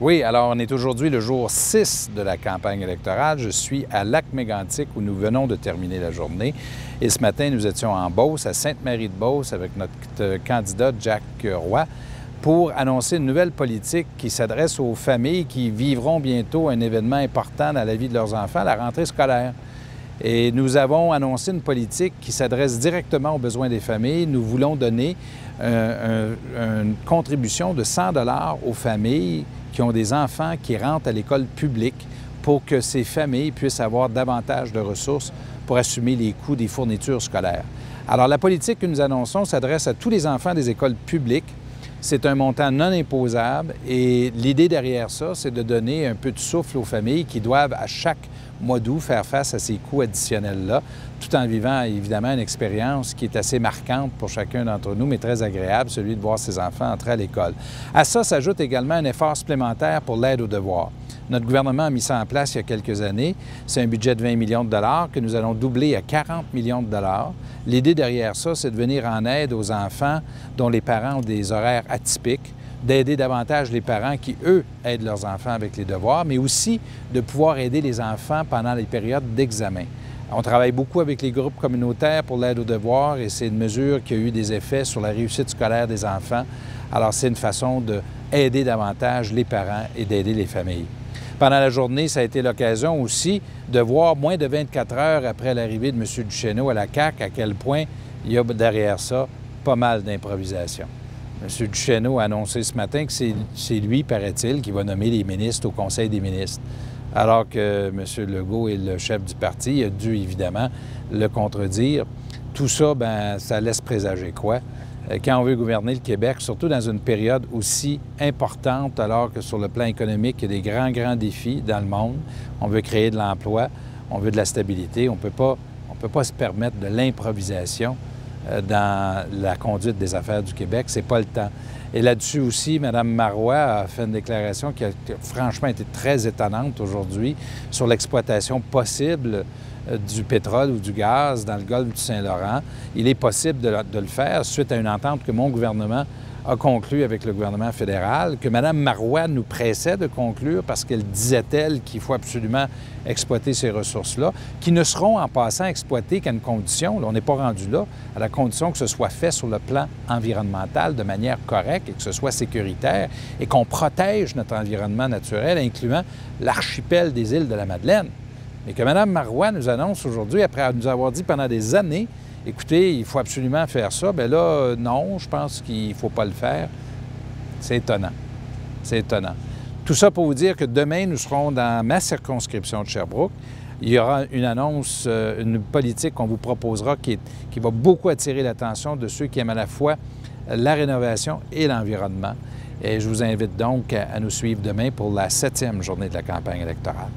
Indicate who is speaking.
Speaker 1: Oui, alors on est aujourd'hui le jour 6 de la campagne électorale. Je suis à Lac-Mégantic où nous venons de terminer la journée. Et ce matin, nous étions en Beauce, à Sainte-Marie-de-Beauce, avec notre candidat Jack Roy, pour annoncer une nouvelle politique qui s'adresse aux familles qui vivront bientôt un événement important dans la vie de leurs enfants, la rentrée scolaire. Et nous avons annoncé une politique qui s'adresse directement aux besoins des familles. Nous voulons donner une contribution de 100 $ aux familles qui ont des enfants qui rentrent à l'école publique pour que ces familles puissent avoir davantage de ressources pour assumer les coûts des fournitures scolaires. Alors, la politique que nous annonçons s'adresse à tous les enfants des écoles publiques. C'est un montant non imposable et l'idée derrière ça, c'est de donner un peu de souffle aux familles qui doivent à chaque mois d'août faire face à ces coûts additionnels-là, tout en vivant évidemment une expérience qui est assez marquante pour chacun d'entre nous, mais très agréable, celui de voir ses enfants entrer à l'école. À ça s'ajoute également un effort supplémentaire pour l'aide aux devoirs. Notre gouvernement a mis ça en place il y a quelques années. C'est un budget de 20 millions de dollars que nous allons doubler à 40 millions de dollars. L'idée derrière ça, c'est de venir en aide aux enfants dont les parents ont des horaires atypiques, d'aider davantage les parents qui, eux, aident leurs enfants avec les devoirs, mais aussi de pouvoir aider les enfants pendant les périodes d'examen. On travaille beaucoup avec les groupes communautaires pour l'aide aux devoirs et c'est une mesure qui a eu des effets sur la réussite scolaire des enfants. Alors, c'est une façon d'aider davantage les parents et d'aider les familles. Pendant la journée, ça a été l'occasion aussi de voir, moins de 24 heures après l'arrivée de M. Duchesneau à la CAQ, à quel point il y a derrière ça pas mal d'improvisation. M. Duchesneau a annoncé ce matin que c'est lui, paraît-il, qui va nommer les ministres au Conseil des ministres, alors que M. Legault est le chef du parti. Il a dû évidemment le contredire. Tout ça, bien, ça laisse présager quoi? Quand on veut gouverner le Québec, surtout dans une période aussi importante, alors que sur le plan économique, il y a des grands défis dans le monde. On veut créer de l'emploi, on veut de la stabilité. On peut pas se permettre de l'improvisation dans la conduite des affaires du Québec. C'est pas le temps. Et là-dessus aussi, Mme Marois a fait une déclaration qui a franchement été très étonnante aujourd'hui sur l'exploitation possible du pétrole ou du gaz dans le golfe du Saint-Laurent. Il est possible de le faire suite à une entente que mon gouvernement a conclue avec le gouvernement fédéral, que Mme Marois nous pressait de conclure parce qu'elle disait-elle qu'il faut absolument exploiter ces ressources-là, qui ne seront en passant exploitées qu'à une condition, là, on n'est pas rendu là, à la condition que ce soit fait sur le plan environnemental de manière correcte et que ce soit sécuritaire et qu'on protège notre environnement naturel, incluant l'archipel des îles de la Madeleine. Mais que Mme Marois nous annonce aujourd'hui, après nous avoir dit pendant des années, écoutez, il faut absolument faire ça, bien là, non, je pense qu'il ne faut pas le faire. C'est étonnant. C'est étonnant. Tout ça pour vous dire que demain, nous serons dans ma circonscription de Sherbrooke. Il y aura une annonce, une politique qu'on vous proposera qui va beaucoup attirer l'attention de ceux qui aiment à la fois la rénovation et l'environnement. Et je vous invite donc à nous suivre demain pour la 7e journée de la campagne électorale.